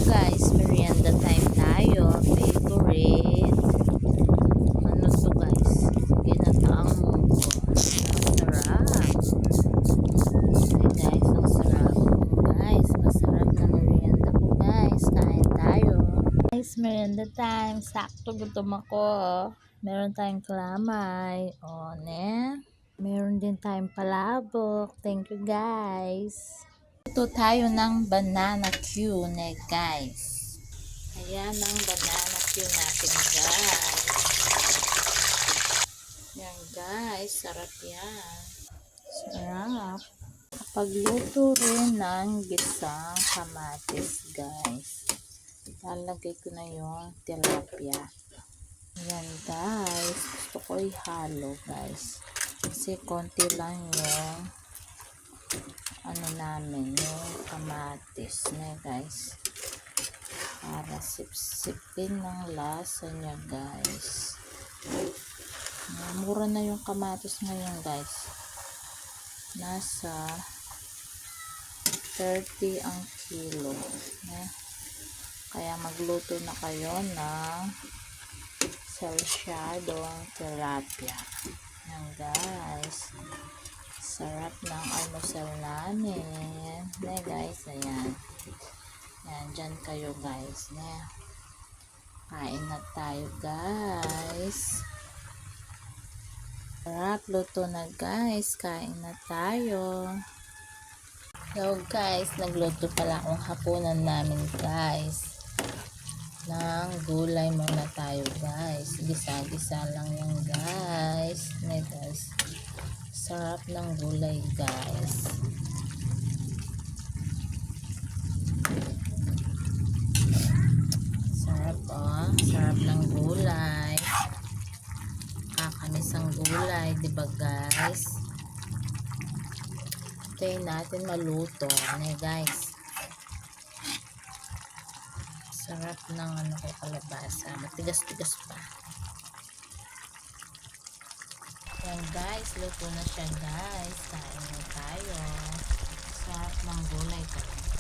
guys, merienda time tayo. Favorite. Ano to guys? Ginataang munggo. Ang sarap. Ay guys, ang sarap. Guys, masarap na merienda po guys. Kain tayo. Guys, merienda time. Sakto gutom ako. Meron tayong kalamay. O, ne? Meron din tayong palabok. Thank you guys. Ito tayo ng banana Q na guys. Ayan ang banana Q natin guys. Yan guys, sarap yan. Sarap. Pagluto rin ng gisang kamatis guys. Lalagay ko na yung tilapia. Ayan guys, gusto ko ihalo guys. Kasi konti lang yung ano namin, yung kamatis na guys. Para sip-sipin ng lasa niya guys. Mura na yung kamatis ngayon guys. Nasa 30 ang kilo. Kaya magluto na kayo ng salsyadong tilapia. Yan guys. Sarap ng almusal namin. Guys, ayan. Yan, dyan kayo guys. Kain na tayo guys. Sarap, luto na guys. Kain na tayo. So guys, nagluto pala akong hapunan namin guys. Ng gulay muna tayo guys. Gisa-gisa lang yan guys. Guys. Sarap ng gulay guys. Sarap oh. Sarap ng gulay. Kakamis ang gulay, diba guys? Hintayin natin maluto. Guys. Sarap ng ano kay kalabasa. Matigas-tigas pa. Yan guys, luto na siya guys. Kain na tayo. Sarap ng gulay talaga.